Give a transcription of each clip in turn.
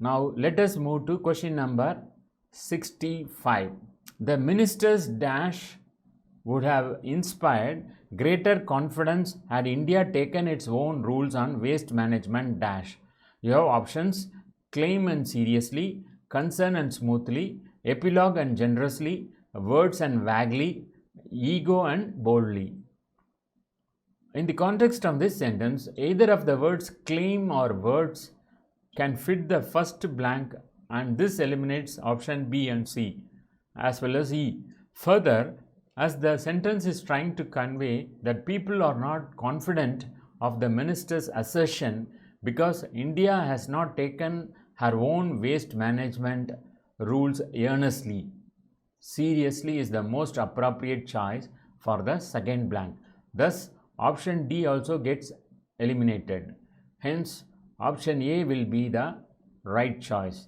Now let us move to question number 65. The minister's dash would have inspired greater confidence had India taken its own rules on waste management dash. You have options: claim and seriously, concern and smoothly, epilogue and generously, words and vaguely, ego and boldly. In the context of this sentence, either of the words claim or words can fit the first blank, and this eliminates option B and C as well as E. Further, as the sentence is trying to convey that people are not confident of the minister's assertion because India has not taken her own waste management rules earnestly. Seriously is the most appropriate choice for the second blank. Thus, option D also gets eliminated. Hence, option A will be the right choice.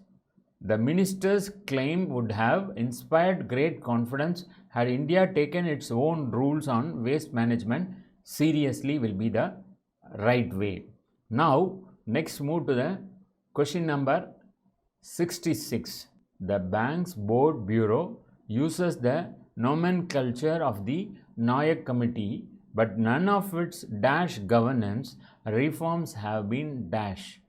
The minister's claim would have inspired great confidence had India taken its own rules on waste management seriously will be the right way. Now, next move to the question number 66. The bank's board bureau uses the nomenclature of the Nayak committee, but none of its dash governance reforms have been dash.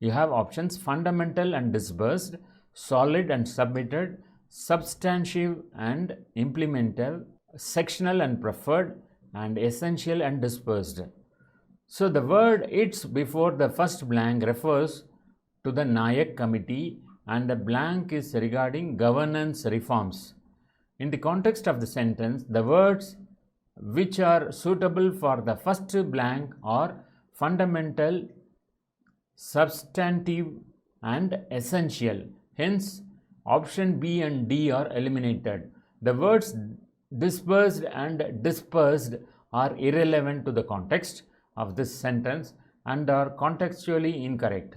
You have options: fundamental and disbursed, solid and submitted, substantive and implemental, sectional and preferred, and essential and dispersed. So the word "its" before the first blank refers to the Nayak committee, and the blank is regarding governance reforms. In the context of the sentence, the words which are suitable for the first blank are fundamental, substantive, and essential. Hence, option B and D are eliminated. The words dispersed and dispersed are irrelevant to the context of this sentence and are contextually incorrect.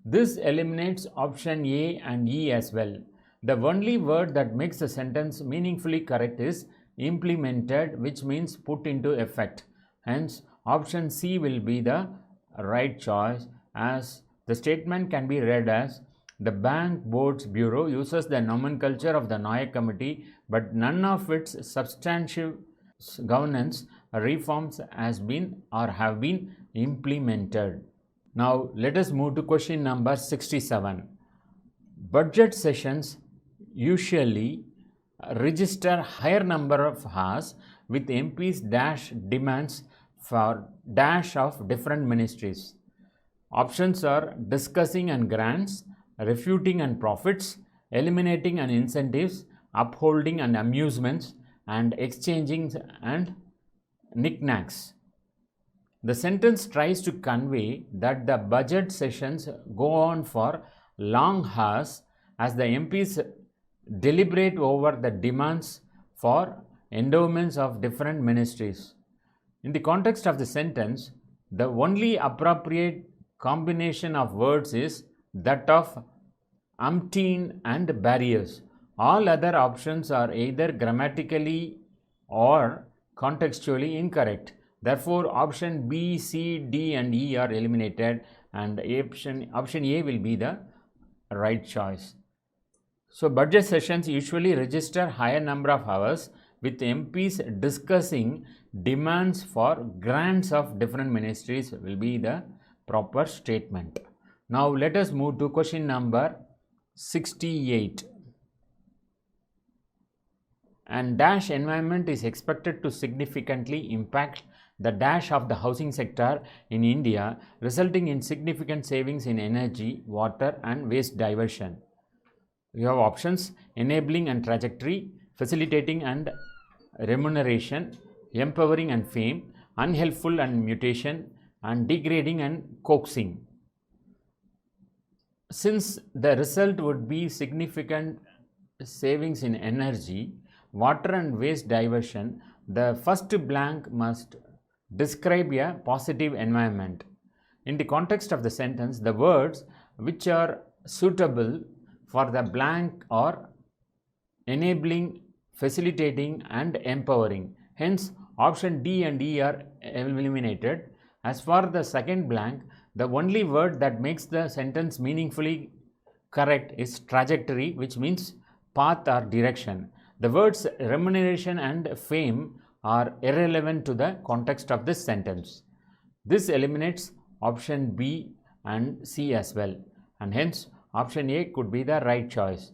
This eliminates option A and E as well. The only word that makes the sentence meaningfully correct is implemented, which means put into effect. Hence, option C will be the right choice, as the statement can be read as: the bank board's bureau uses the nomenclature of the Nayak committee, but none of its substantive governance reforms has been or have been implemented. Now let us move to question number 67. Budget sessions usually register higher number of hours with MPs dash demands for dash of different ministries. Options are discussing and grants, refuting and profits, eliminating and incentives, upholding and amusements, and exchanging and knickknacks. The sentence tries to convey that the budget sessions go on for long hours as the MPs deliberate over the demands for endowments of different ministries. In the context of the sentence, the only appropriate combination of words is that of umpteen and barriers. All other options are either grammatically or contextually incorrect. Therefore, option B, C, D and E are eliminated, and option A will be the right choice. So, budget sessions usually register higher number of hours with MPs discussing demands for grants of different ministries will be the proper statement. Now, let us move to question number 68. And dash environment is expected to significantly impact the dash of the housing sector in India, resulting in significant savings in energy, water and waste diversion. You have options: enabling and trajectory, facilitating and remuneration, empowering and fame, unhelpful and mutation, and degrading and coaxing. Since the result would be significant savings in energy, water and waste diversion, the first blank must describe a positive environment. In the context of the sentence, the words which are suitable for the blank are enabling, facilitating and empowering. Hence, option D and E are eliminated. As for the second blank, the only word that makes the sentence meaningfully correct is trajectory, which means path or direction. The words remuneration and fame are irrelevant to the context of this sentence. This eliminates option B and C as well, and hence option A could be the right choice.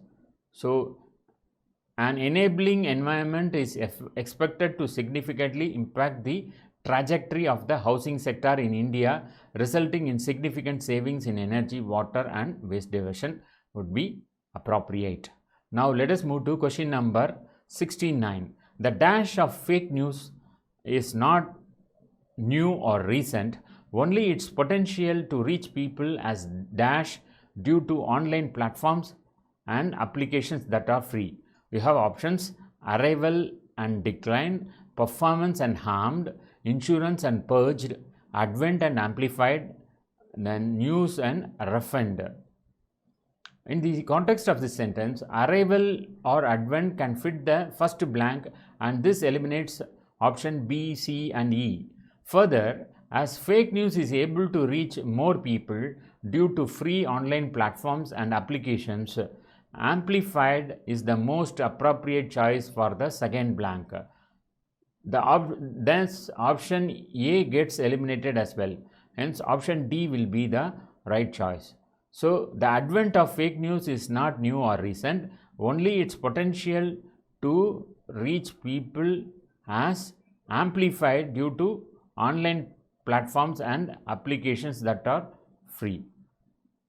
So, an enabling environment is expected to significantly impact the trajectory of the housing sector in India, resulting in significant savings in energy, water and waste diversion would be appropriate. Now let us move to question number 69. The dash of fake news is not new or recent, only its potential to reach people as dash due to online platforms and applications that are free. We have options: arrival and decline, performance and harmed, insurance and purged, advent and amplified, then news and refined. In the context of this sentence, arrival or advent can fit the first blank, and this eliminates option B, C and E. Further, as fake news is able to reach more people due to free online platforms and applications, amplified is the most appropriate choice for the second blank. Thus option A gets eliminated as well. Hence option D will be the right choice. So the advent of fake news is not new or recent, only its potential to reach people has amplified due to online platforms and applications that are free.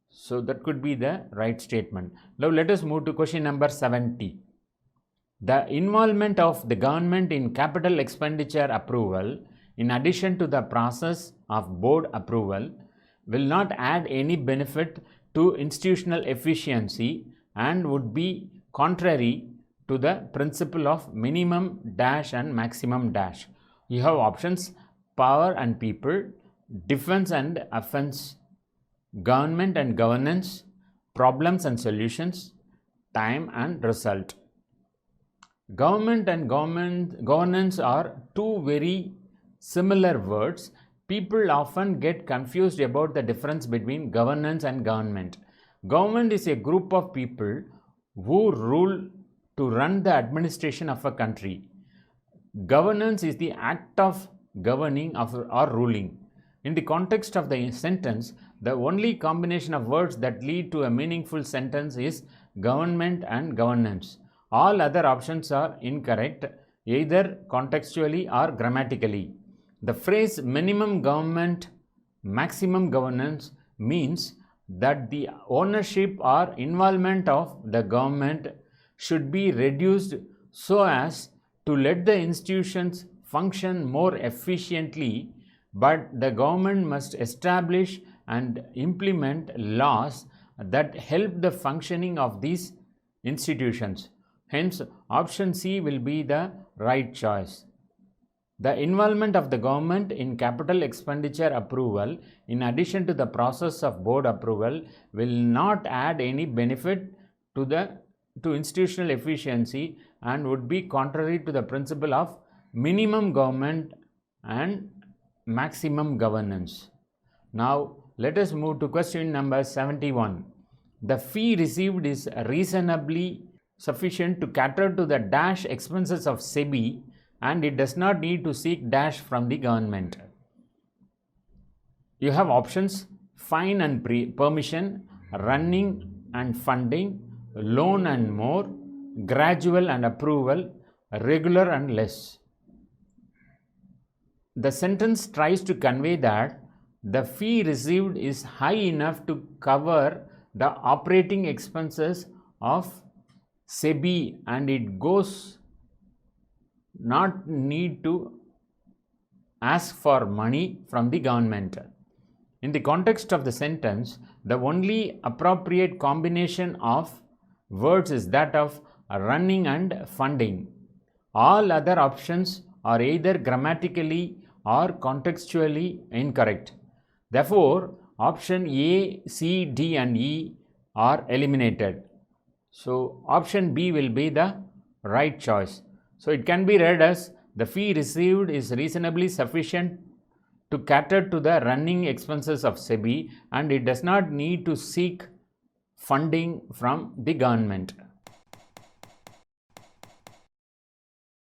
So that could be the right statement. Now let us move to question number 70. The involvement of the government in capital expenditure approval, in addition to the process of board approval, will not add any benefit to institutional efficiency and would be contrary to the principle of minimum dash and maximum dash. You have options: power and people, defense and offense, government and governance, problems and solutions, time and result. Government and governance are two very similar words. People often get confused about the difference between governance and government. Government is a group of people who rule to run the administration of a country. Governance is the act of governing or ruling. In the context of the sentence, the only combination of words that lead to a meaningful sentence is government and governance. All other options are incorrect, either contextually or grammatically. The phrase minimum government, maximum governance means that the ownership or involvement of the government should be reduced so as to let the institutions function more efficiently, but the government must establish and implement laws that help the functioning of these institutions. Hence, option C will be the right choice. The involvement of the government in capital expenditure approval, in addition to the process of board approval, will not add any benefit to institutional efficiency and would be contrary to the principle of minimum government and maximum governance. Now, let us move to question number 71. The fee received is reasonably sufficient to cater to the dash expenses of SEBI, and it does not need to seek dash from the government. You have options: fine and permission, running and funding, loan and more, gradual and approval, regular and less. The sentence tries to convey that the fee received is high enough to cover the operating expenses of SEBI, and it goes not need to ask for money from the government. In the context of the sentence, the only appropriate combination of words is that of running and funding. All other options are either grammatically or contextually incorrect. Therefore, option A, C, D and E are eliminated. So, option B will be the right choice. So, it can be read as the fee received is reasonably sufficient to cater to the running expenses of SEBI, and it does not need to seek funding from the government.